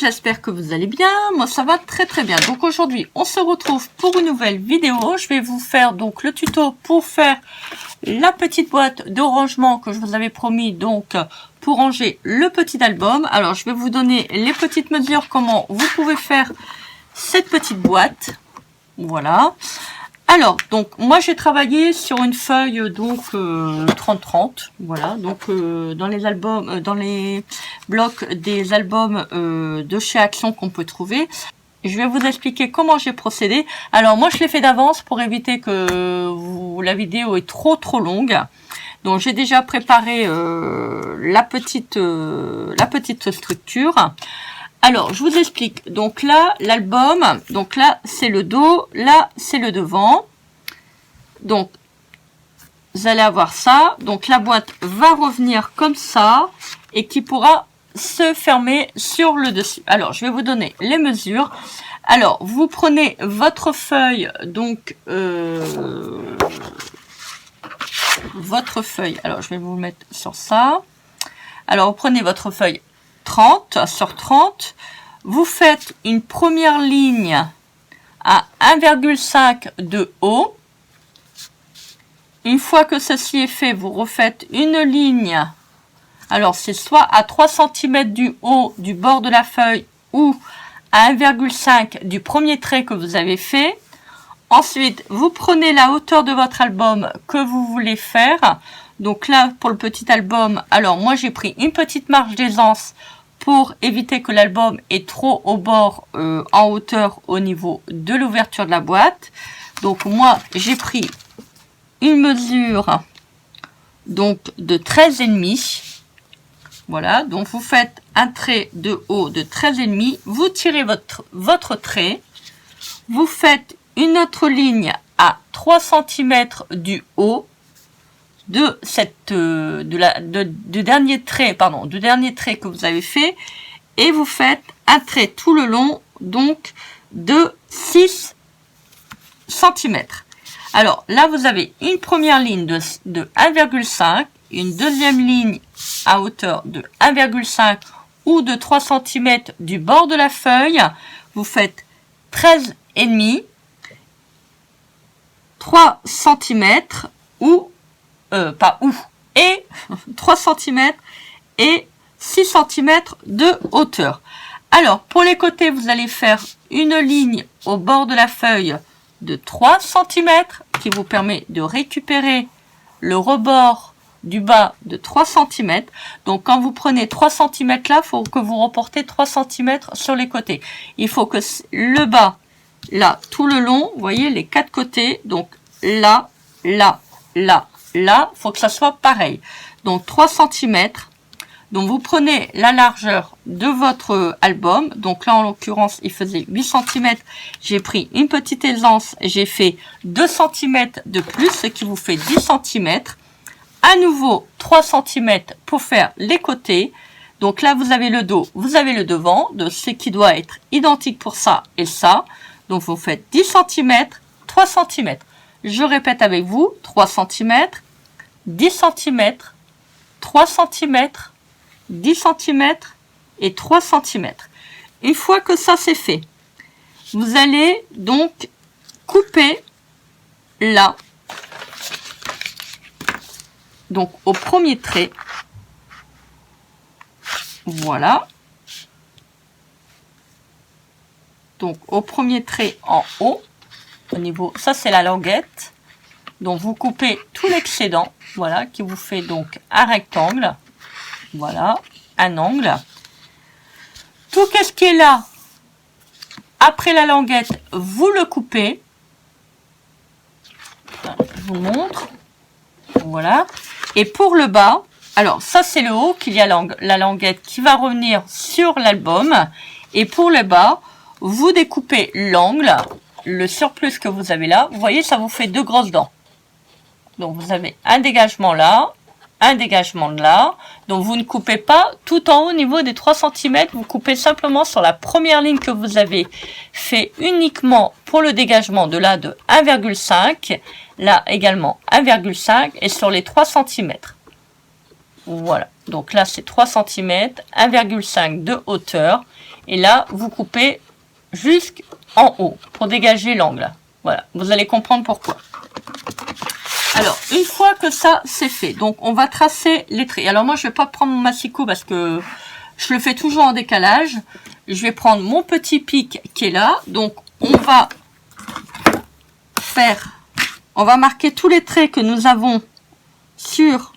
j'espère que vous allez bien. Moi ça va très bien. Donc aujourd'hui on se retrouve pour une nouvelle vidéo. Je vais vous faire donc le tuto pour faire la petite boîte de rangement que je vous avais promis, donc pour ranger le petit album. Alors je vais vous donner les petites mesures, comment vous pouvez faire cette petite boîte. Voilà. Alors, donc, moi, j'ai travaillé sur une feuille, donc, 30-30, voilà, donc, dans les albums, dans les blocs des albums de chez Action qu'on peut trouver. Je vais vous expliquer comment j'ai procédé. Alors, moi, je l'ai fait d'avance pour éviter que la vidéo est trop longue. Donc, j'ai déjà préparé la petite structure. Alors, je vous explique. Donc là, l'album, donc là, c'est le dos, là, c'est le devant. Donc, vous allez avoir ça. Donc, la boîte va revenir comme ça et qui pourra se fermer sur le dessus. Alors, je vais vous donner les mesures. Alors, vous prenez votre feuille, donc, votre feuille. Alors, je vais vous mettre sur ça. Alors, vous prenez votre feuille 30 sur 30, vous faites une première ligne à 1,5 de haut. Une fois que ceci est fait, vous refaites une ligne. Alors, c'est soit à 3 cm du haut du bord de la feuille ou à 1,5 du premier trait que vous avez fait. Ensuite, vous prenez la hauteur de votre album que vous voulez faire. Donc là, pour le petit album, alors moi j'ai pris une petite marge d'aisance pour éviter que l'album est trop au bord en hauteur au niveau de l'ouverture de la boîte. Donc moi j'ai pris une mesure donc de 13,5. Voilà, donc vous faites un trait de haut de 13,5, vous tirez votre trait, vous faites une autre ligne à 3 cm du haut de cette du dernier trait que vous avez fait, et vous faites un trait tout le long, donc de 6 cm. Alors là vous avez une première ligne de 1,5, une deuxième ligne à hauteur de 1,5 ou de 3 cm du bord de la feuille. Vous faites 13,5, 3 cm ou et 3 cm et 6 cm de hauteur. Alors, pour les côtés, vous allez faire une ligne au bord de la feuille de 3 cm qui vous permet de récupérer le rebord du bas de 3 cm. Donc, quand vous prenez 3 cm là, il faut que vous reportez 3 cm sur les côtés. Il faut que le bas, là, tout le long, vous voyez les 4 côtés, donc là, là, là, là, il faut que ça soit pareil. Donc 3 cm. Donc vous prenez la largeur de votre album. Donc là en l'occurrence il faisait 8 cm. J'ai pris une petite aisance. J'ai fait 2 cm de plus, ce qui vous fait 10 cm. À nouveau 3 cm pour faire les côtés. Donc là vous avez le dos, vous avez le devant, de ce qui doit être identique pour ça et ça. Donc vous faites 10 cm, 3 cm. Je répète avec vous, 3 cm, 10 cm, 3 cm, 10 cm et 3 cm. Une fois que ça c'est fait, vous allez donc couper là, donc au premier trait, voilà, donc au premier trait en haut, au niveau, ça c'est la languette. Donc vous coupez tout l'excédent, voilà, qui vous fait donc un rectangle, voilà, un angle. Tout ce qui est là, après la languette, vous le coupez. Je vous montre, voilà. Et pour le bas, alors ça c'est le haut qu'il y a la languette qui va revenir sur l'album. Et pour le bas, vous découpez l'angle, le surplus que vous avez là. Vous voyez, ça vous fait deux grosses dents. Donc vous avez un dégagement là, un dégagement de là. Donc vous ne coupez pas tout en haut au niveau des 3 cm, vous coupez simplement sur la première ligne que vous avez fait uniquement pour le dégagement de là de 1,5, là également 1,5 et sur les 3 cm. Voilà, donc là c'est 3 cm, 1,5 de hauteur Et là, vous coupez jusqu'en haut pour dégager l'angle. Voilà, vous allez comprendre pourquoi. Alors, une fois que ça c'est fait, donc on va tracer les traits. Alors moi, je vais pas prendre mon massicot parce que je le fais toujours en décalage. Je vais prendre mon petit pic qui est là. Donc, on va marquer tous les traits que nous avons sur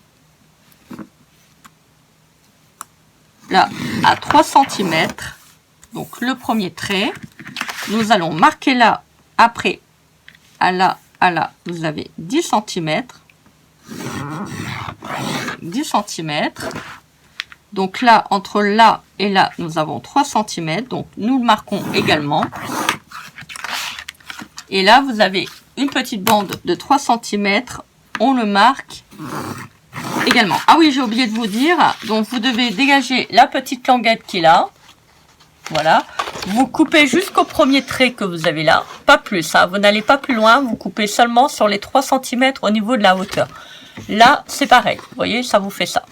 là à 3 cm. Donc, le premier trait. Nous allons marquer là, après, à là, vous avez 10 cm. 10 cm. Donc là, entre là et là, nous avons 3 cm. Donc, nous le marquons également. Et là, vous avez une petite bande de 3 cm. On le marque également. Ah oui, j'ai oublié de vous dire. Donc, vous devez dégager la petite languette qui est là. Voilà. Vous coupez jusqu'au premier trait que vous avez là. Pas plus. Hein. Vous n'allez pas plus loin. Vous coupez seulement sur les 3 cm au niveau de la hauteur. Là, c'est pareil. Vous voyez, ça vous fait ça.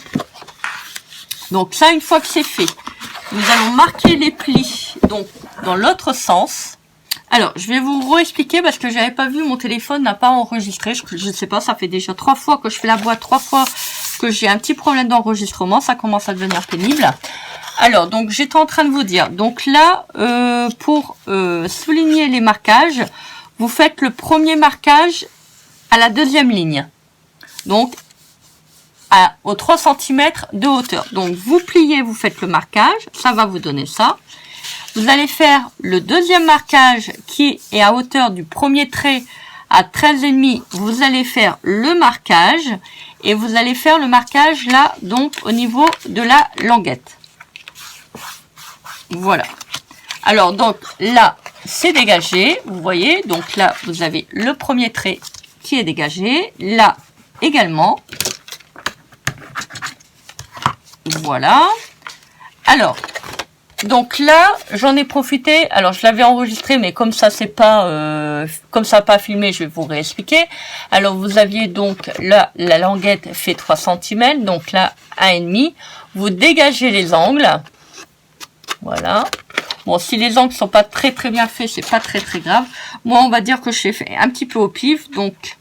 Donc ça, une fois que c'est fait, nous allons marquer les plis. Donc, dans l'autre sens. Alors, je vais vous réexpliquer parce que j'avais pas vu, mon téléphone n'a pas enregistré. Je ne sais pas, ça fait déjà 3 fois que je fais la boîte, 3 fois que j'ai un petit problème d'enregistrement. Ça commence à devenir pénible. Alors, donc, j'étais en train de vous dire. Donc là, pour souligner les marquages, vous faites le premier marquage à la deuxième ligne. Donc, aux 3 cm de hauteur. Donc, vous pliez, vous faites le marquage. Ça va vous donner ça. Vous allez faire le deuxième marquage qui est à hauteur du premier trait à 13,5. Vous allez faire le marquage. Et vous allez faire le marquage là, donc, au niveau de la languette. Voilà. Alors, donc, là, c'est dégagé. Vous voyez, donc là, vous avez le premier trait qui est dégagé. Là, également. Voilà. Alors, donc là, j'en ai profité. Alors, je l'avais enregistré, mais comme ça, c'est pas, comme ça n'a pas filmé, je vais vous réexpliquer. Alors, vous aviez donc là, la languette fait 3 cm. Donc là, 1,5. Vous dégagez les angles. Voilà. Bon, si les angles sont pas très bien faits, c'est pas très grave. Moi, on va dire que je l'ai fait un petit peu au pif. Donc,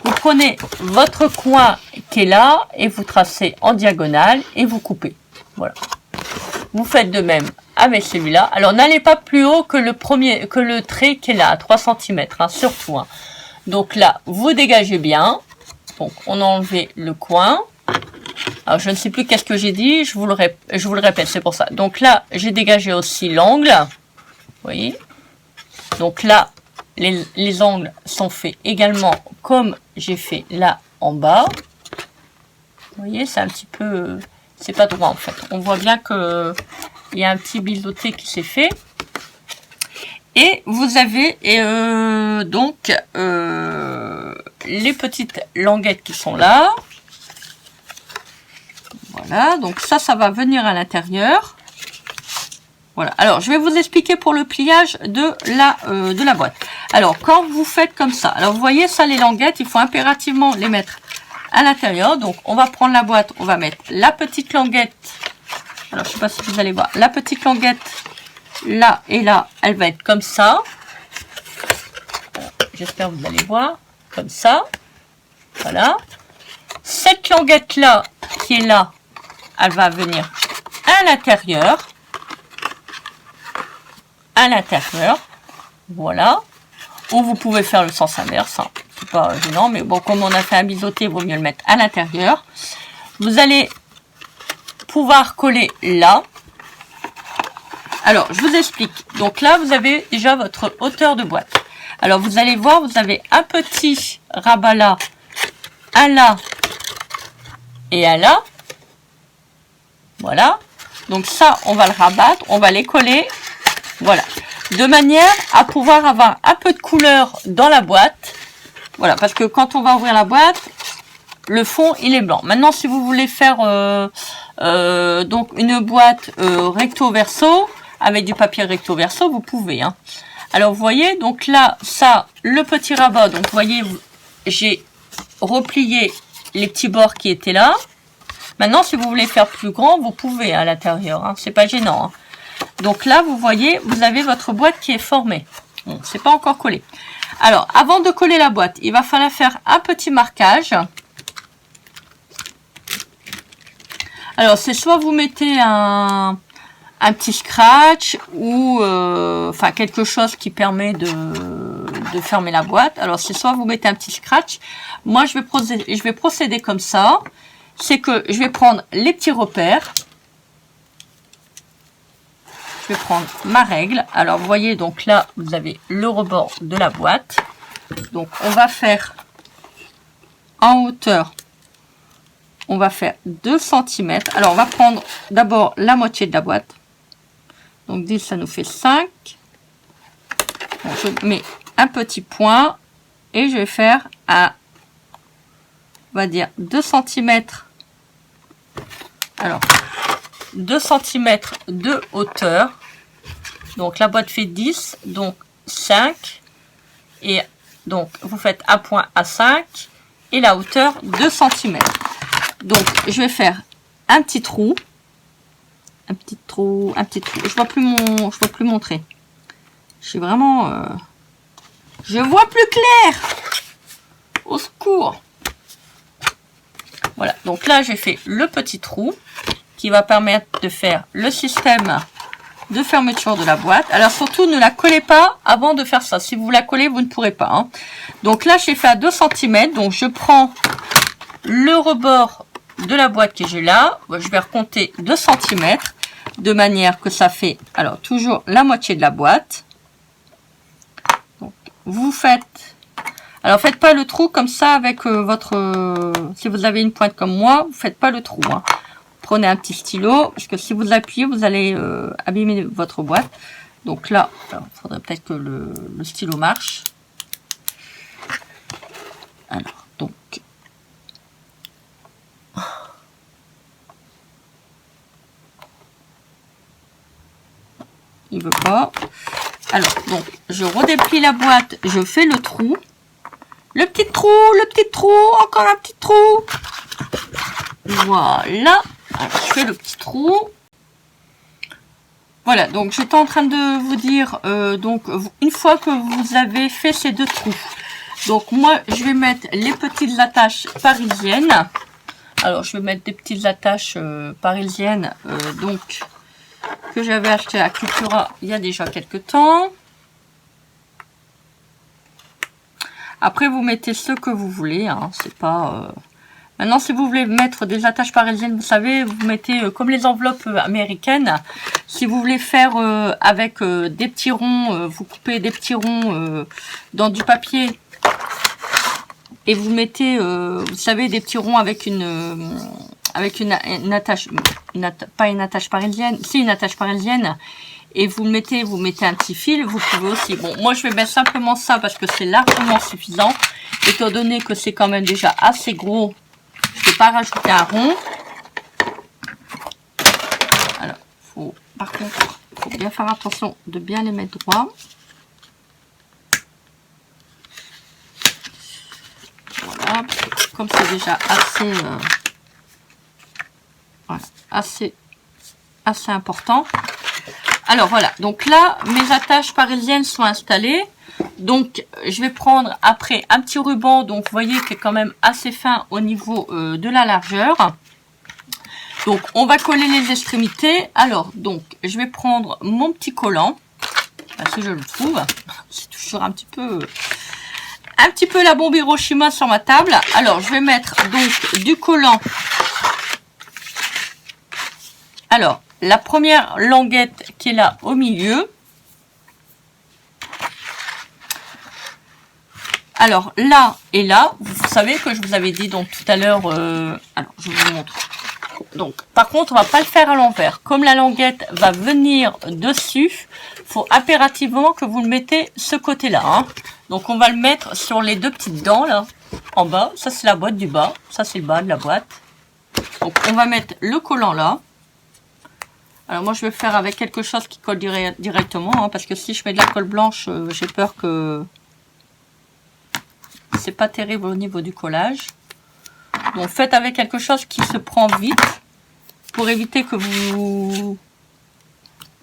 vous prenez votre coin qui est là et vous tracez en diagonale et vous coupez. Voilà. Vous faites de même avec celui-là. Alors, n'allez pas plus haut que le trait qui est là, à 3 cm, hein, surtout. Hein. Donc là, vous dégagez bien. Donc, on a enlevé le coin. Alors, je ne sais plus qu'est-ce que j'ai dit, je vous le répète, c'est pour ça. Donc là, j'ai dégagé aussi l'angle. Vous voyez? Donc là, les angles sont faits également comme j'ai fait là en bas. Vous voyez, c'est un petit peu... C'est pas droit en fait. On voit bien que il y a un petit biseauté qui s'est fait. Et vous avez donc les petites languettes qui sont là. Voilà, donc ça va venir à l'intérieur. Voilà, alors je vais vous expliquer pour le pliage de la boîte. Alors, quand vous faites comme ça, alors vous voyez ça, les languettes, il faut impérativement les mettre à l'intérieur. Donc, on va prendre la boîte, on va mettre la petite languette. Alors, je sais pas si vous allez voir, la petite languette là et là, elle va être comme ça. J'espère que vous allez voir, comme ça. Voilà. Cette languette là, qui est là, elle va venir à l'intérieur. À l'intérieur. Voilà. Ou vous pouvez faire le sens inverse. Hein. C'est pas gênant, mais bon, comme on a fait un biseauté, il vaut mieux le mettre à l'intérieur. Vous allez pouvoir coller là. Alors, je vous explique. Donc là, vous avez déjà votre hauteur de boîte. Alors, vous allez voir, vous avez un petit rabat là, un là et un là. Voilà. Donc ça, on va le rabattre, on va les coller. Voilà. De manière à pouvoir avoir un peu de couleur dans la boîte. Voilà, parce que quand on va ouvrir la boîte, le fond, il est blanc. Maintenant, si vous voulez faire donc une boîte recto verso, avec du papier recto verso, vous pouvez. Hein. Alors, vous voyez, donc là, ça, le petit rabat, donc vous voyez, j'ai replié les petits bords qui étaient là. Maintenant, si vous voulez faire plus grand, vous pouvez à l'intérieur. Hein, c'est pas gênant. Hein. Donc là, vous voyez, vous avez votre boîte qui est formée. Bon, c'est pas encore collé. Alors, avant de coller la boîte, il va falloir faire un petit marquage. Alors, c'est soit vous mettez un petit scratch ou enfin quelque chose qui permet de fermer la boîte. Alors, c'est soit vous mettez un petit scratch. Moi, je vais procéder comme ça. C'est que je vais prendre les petits repères. Je vais prendre ma règle. Alors, vous voyez, donc là, vous avez le rebord de la boîte. Donc, on va faire en hauteur, on va faire 2 cm. Alors, on va prendre d'abord la moitié de la boîte. Donc, 10, ça nous fait 5. Donc, je mets un petit point et je vais faire à, on va dire, 2 cm. Alors, 2 cm de hauteur. Donc, la boîte fait 10, donc 5. Et donc, vous faites un point à 5 et la hauteur 2 cm. Donc, je vais faire un petit trou. Un petit trou. Je vois plus montrer. Je suis vraiment... je vois plus clair. Au secours. Voilà. Donc là, j'ai fait le petit trou qui va permettre de faire le système de fermeture de la boîte. Alors surtout, ne la collez pas avant de faire ça. Si vous la collez, vous ne pourrez pas. Hein. Donc là, j'ai fait à 2 cm. Donc je prends le rebord de la boîte que j'ai là. Je vais recompter 2 cm de manière que ça fait, alors toujours la moitié de la boîte. Donc, vous faites, alors faites pas le trou comme ça avec votre, si vous avez une pointe comme moi, vous faites pas le trou. Hein. Prenez un petit stylo, parce que si vous appuyez, vous allez abîmer votre boîte. Donc là, il faudrait peut-être que le stylo marche. Alors, donc... il veut pas. Alors, donc, je redéplie la boîte, je fais le trou. Le petit trou, encore un petit trou. Voilà. Alors, je fais le petit trou. Voilà, donc j'étais en train de vous dire, donc une fois que vous avez fait ces 2 trous, donc moi je vais mettre les petites attaches parisiennes. Alors je vais mettre des petites attaches parisiennes, donc que j'avais acheté à Cultura il y a déjà quelques temps. Après vous mettez ce que vous voulez, hein, c'est pas... Maintenant, si vous voulez mettre des attaches parisiennes, vous savez, vous mettez comme les enveloppes américaines. Si vous voulez faire avec des petits ronds, vous coupez des petits ronds dans du papier et vous mettez, vous savez, des petits ronds avec une attache, pas une attache parisienne, si une attache parisienne, et vous mettez un petit fil, vous pouvez aussi. Bon, moi je vais mettre simplement ça parce que c'est largement suffisant, étant donné que c'est quand même déjà assez gros. Je ne vais pas rajouter un rond. Alors, par contre, il faut bien faire attention de bien les mettre droits. Voilà, comme c'est déjà assez, voilà, assez important. Alors voilà, donc là, mes attaches parisiennes sont installées. Donc, je vais prendre après un petit ruban, donc vous voyez qui est quand même assez fin au niveau de la largeur. Donc, on va coller les extrémités. Alors, donc, je vais prendre mon petit collant, si je le trouve. C'est toujours un petit peu la bombe Hiroshima sur ma table. Alors, je vais mettre donc du collant. Alors, la première languette qui est là au milieu. Alors là et là, vous savez que je vous avais dit donc tout à l'heure, alors je vous montre. Donc par contre, on va pas le faire à l'envers. Comme la languette va venir dessus, faut impérativement que vous le mettez ce côté-là. Hein. Donc on va le mettre sur les 2 petites dents là, en bas. Ça c'est la boîte du bas, ça c'est le bas de la boîte. Donc on va mettre le collant là. Alors moi je vais le faire avec quelque chose qui colle directement, hein, parce que si je mets de la colle blanche, j'ai peur que c'est pas terrible au niveau du collage. Donc faites avec quelque chose qui se prend vite pour éviter que vous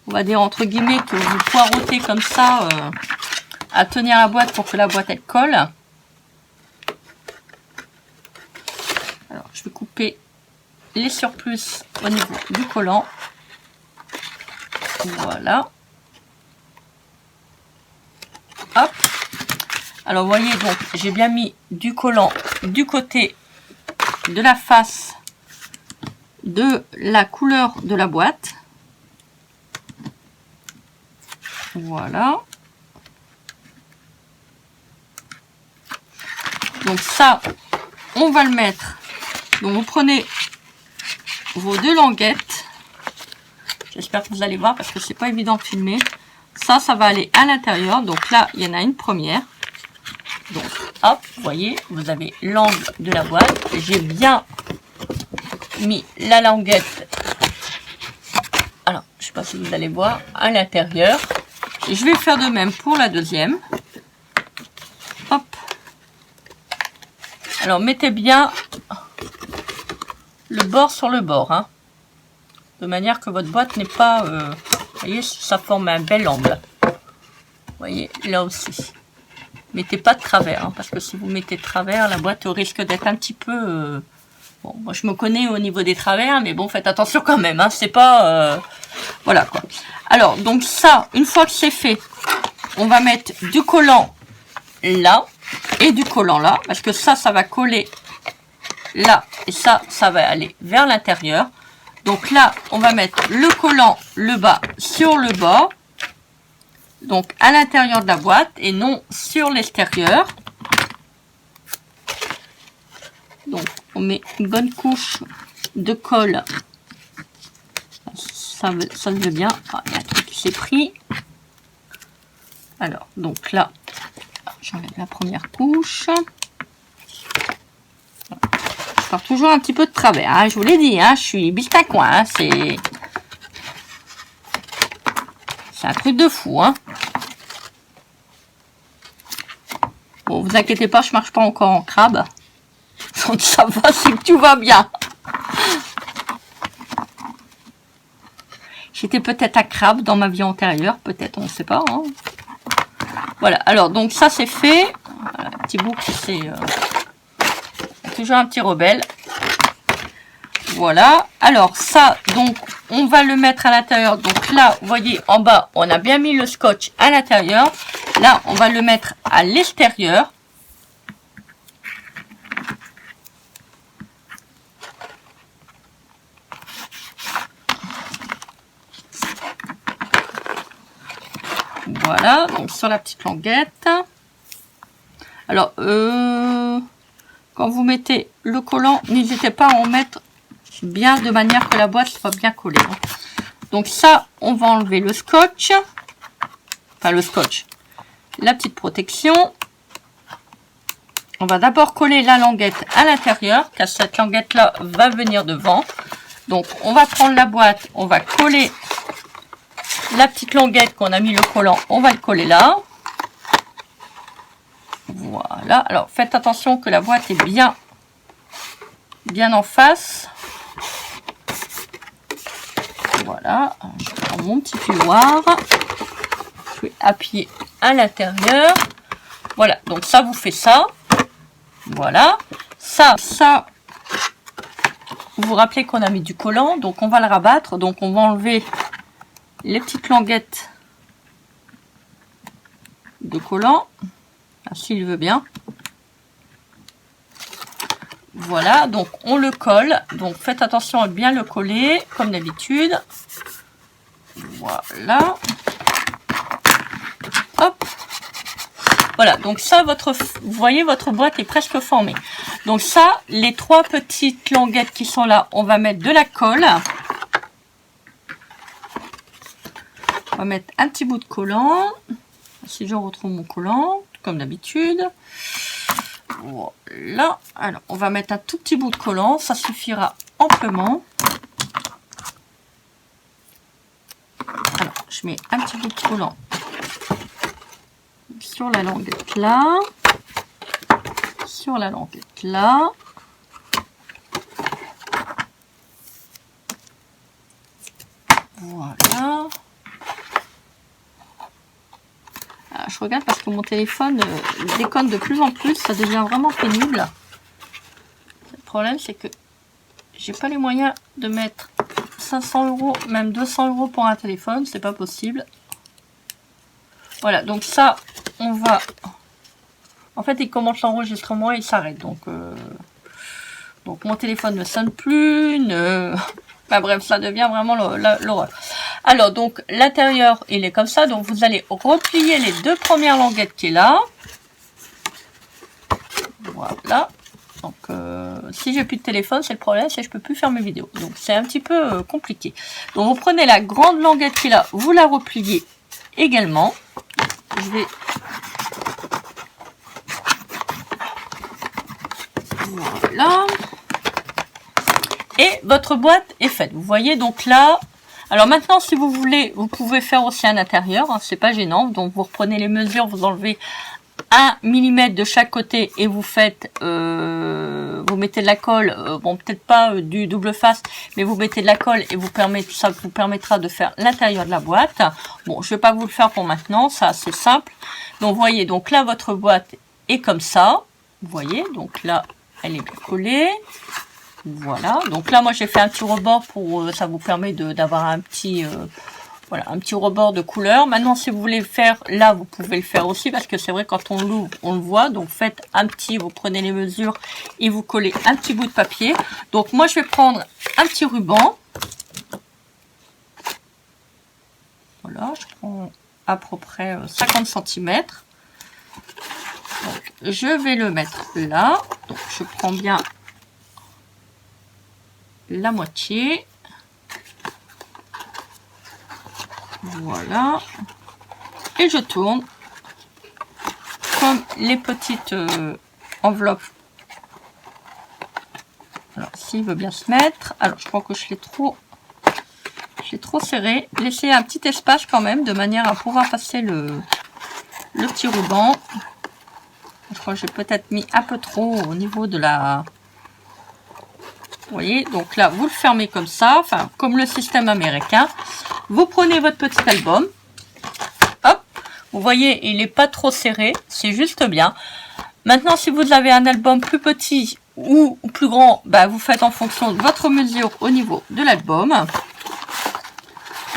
on va dire entre guillemets, que vous poirotez comme ça à tenir la boîte pour que la boîte elle colle. Alors, je vais couper les surplus au niveau du collant. Voilà. Hop. Alors, vous voyez, donc, j'ai bien mis du collant du côté de la face de la couleur de la boîte. Voilà. Donc ça, on va le mettre. Donc vous prenez vos deux languettes. J'espère que vous allez voir parce que c'est pas évident de filmer. Ça va aller à l'intérieur. Donc là, il y en a une première. Donc hop, vous voyez, vous avez l'angle de la boîte. J'ai bien mis la languette. Alors, je sais pas si vous allez voir à l'intérieur. Et je vais faire de même pour la deuxième. Hop. Alors, mettez bien le bord sur le bord, hein, de manière que votre boîte n'est pas... vous voyez, ça forme un bel angle. Vous voyez, là aussi. Mettez pas de travers, hein, parce que si vous mettez de travers, la boîte risque d'être un petit peu... Bon, moi, je me connais au niveau des travers, mais bon, faites attention quand même. Hein, c'est pas... voilà, quoi. Alors, donc ça, une fois que c'est fait, on va mettre du collant là et du collant là, parce que ça va coller là, et ça va aller vers l'intérieur. Donc là, on va mettre le collant, le bas, sur le bord, donc à l'intérieur de la boîte, et non sur l'extérieur. Donc, on met une bonne couche de colle. Ça se veut bien. Ah, il y a un truc qui s'est pris. Alors, donc là, j'enlève la première couche. Je pars toujours un petit peu de travers, hein, je vous l'ai dit, hein, je suis bistacouin, hein, c'est un truc de fou. Hein. Bon, vous inquiétez pas, je marche pas encore en crabe. Donc ça va, c'est que tout va bien. J'étais peut-être à crabe dans ma vie antérieure, peut-être, on ne sait pas. Hein. Voilà, alors donc ça c'est fait. Voilà, petit bout qui c'est toujours un petit rebelle. Voilà, alors ça, donc on va le mettre à l'intérieur. Donc là, vous voyez, en bas, on a bien mis le scotch à l'intérieur. Là, on va le mettre à l'extérieur. Voilà, donc sur la petite languette. Alors, quand vous mettez le collant, n'hésitez pas à en mettre bien de manière que la boîte soit bien collée. Donc ça, on va enlever le scotch. Enfin, le scotch. La petite protection. On va d'abord coller la languette à l'intérieur, car cette languette-là va venir devant. Donc, on va prendre la boîte, on va coller la petite languette qu'on a mis le collant, on va le coller là. Voilà. Alors, faites attention que la boîte est bien en face. Voilà. Je prends mon petit fioir. Je vais appuyer à l'intérieur. Voilà. Donc, ça vous fait ça. Voilà. Ça, vous vous rappelez qu'on a mis du collant. Donc, on va le rabattre. Donc, on va enlever les petites languettes de collant, s'il veut bien. Voilà, donc on le colle. Donc faites attention à bien le coller, comme d'habitude. Voilà. Hop. Voilà, donc ça, vous voyez, votre boîte est presque formée. Donc ça, les trois petites languettes qui sont là, on va mettre de la colle. On va mettre un petit bout de collant. Si je retrouve mon collant, comme d'habitude. Voilà. Alors, on va mettre un tout petit bout de collant. Ça suffira amplement. Alors, je mets un petit bout de collant sur la languette là. Sur la languette là. Voilà. je regarde parce que mon téléphone déconne de plus en plus, ça devient vraiment pénible. Le problème, c'est que j'ai pas les moyens de mettre 500 €, même 200 € pour un téléphone, c'est pas possible. Voilà, donc ça, on va... En fait, il commence l'enregistrement et il s'arrête, donc mon téléphone ne sonne plus, Enfin bref, ça devient vraiment l'horreur. Alors, donc, l'intérieur, il est comme ça. Donc, vous allez replier les deux premières languettes qui est là. Voilà. Donc, si j'ai plus de téléphone, c'est le problème, c'est que je peux plus faire mes vidéos. Donc, c'est un petit peu compliqué. Donc, vous prenez la grande languette qui est là, vous la repliez également. Je vais... Voilà. Et votre boîte est faite. Vous voyez, donc là... Alors maintenant, si vous voulez, vous pouvez faire aussi un intérieur. Hein, c'est pas gênant. Donc, vous reprenez les mesures, vous enlevez 1 mm de chaque côté et vous faites... vous mettez de la colle. Bon, peut-être pas du double face, mais vous mettez de la colle et ça vous permettra de faire l'intérieur de la boîte. Bon, je vais pas vous le faire pour maintenant. Ça, c'est simple. Donc, vous voyez, donc là, votre boîte est comme ça. Vous voyez, donc là, elle est bien collée. Voilà, donc là moi j'ai fait un petit rebord pour ça vous permet d'avoir un petit voilà, un petit rebord de couleur. Maintenant si vous voulez faire là, vous pouvez le faire aussi parce que c'est vrai quand on l'ouvre, on le voit. Donc faites un petit, vous prenez les mesures et vous collez un petit bout de papier. Donc moi je vais prendre un petit ruban. Voilà, je prends à peu près 50 cm. Donc, je vais le mettre là. Donc je prends bien la moitié. Voilà. Et je tourne comme les petites enveloppes. Alors, s'il veut bien se mettre. Alors, je crois que je l'ai trop serré. Laissez un petit espace quand même, de manière à pouvoir passer le petit ruban. Je crois que j'ai peut-être mis un peu trop au niveau de la... Vous voyez, donc là, vous le fermez comme ça, enfin, comme le système américain. Vous prenez votre petit album. Hop, vous voyez, il n'est pas trop serré, c'est juste bien. Maintenant, si vous avez un album plus petit ou plus grand, bah, vous faites en fonction de votre mesure au niveau de l'album.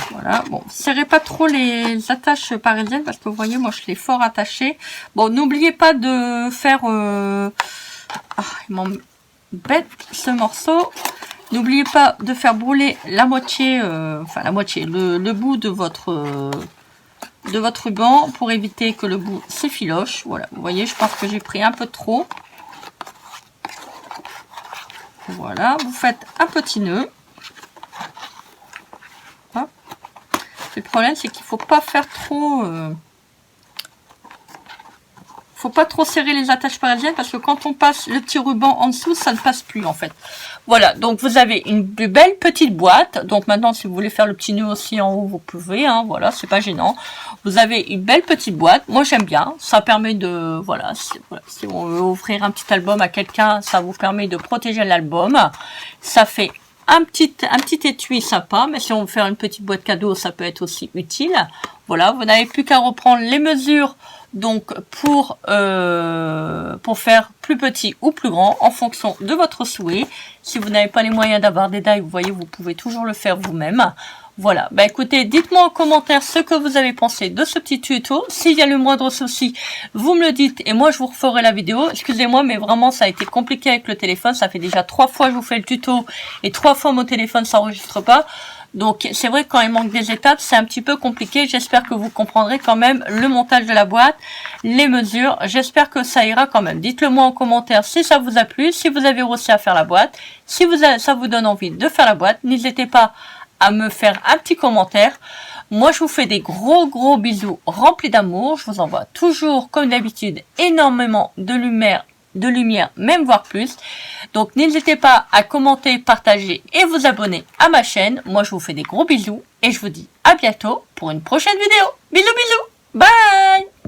Voilà, bon, serrez pas trop les attaches parisiennes parce que vous voyez, moi, je l'ai fort attaché. Bon, n'oubliez pas de faire... Ah, il m'en... bête ce morceau. N'oubliez pas de faire brûler la moitié, enfin la moitié, le bout de votre ruban pour éviter que le bout s'effiloche. Voilà, vous voyez, je pense que j'ai pris un peu trop. Voilà, vous faites un petit nœud. Hop. Le problème, c'est qu'il faut pas faire trop... faut pas trop serrer les attaches parisiennes parce que quand on passe le petit ruban en dessous, ça ne passe plus en fait. Voilà, donc vous avez une belle petite boîte. Donc maintenant, si vous voulez faire le petit nœud aussi en haut, vous pouvez. Hein, voilà, c'est pas gênant. Vous avez une belle petite boîte. Moi, j'aime bien. Ça permet de... Voilà, si on veut offrir un petit album à quelqu'un, ça vous permet de protéger l'album. Ça fait un petit étui sympa. Mais si on veut faire une petite boîte cadeau, ça peut être aussi utile. Voilà, vous n'avez plus qu'à reprendre les mesures. Donc pour faire plus petit ou plus grand en fonction de votre souhait. Si vous n'avez pas les moyens d'avoir des dailles, vous voyez, vous pouvez toujours le faire vous-même. Voilà, bah écoutez, dites-moi en commentaire ce que vous avez pensé de ce petit tuto. S'il y a le moindre souci, vous me le dites et moi je vous referai la vidéo. Excusez-moi, mais vraiment ça a été compliqué avec le téléphone. Ça fait déjà 3 fois que je vous fais le tuto et 3 fois mon téléphone s'enregistre pas. Donc c'est vrai que quand il manque des étapes, c'est un petit peu compliqué. J'espère que vous comprendrez quand même le montage de la boîte, les mesures. J'espère que ça ira quand même. Dites-le moi en commentaire si ça vous a plu, si vous avez réussi à faire la boîte. Si ça vous donne envie de faire la boîte, n'hésitez pas à me faire un petit commentaire. Moi, je vous fais des gros bisous remplis d'amour. Je vous envoie toujours, comme d'habitude, énormément de lumière, même voire plus. Donc n'hésitez pas à commenter, partager et vous abonner à ma chaîne. Moi je vous fais des gros bisous et je vous dis à bientôt pour une prochaine vidéo. Bisous bisous, bye.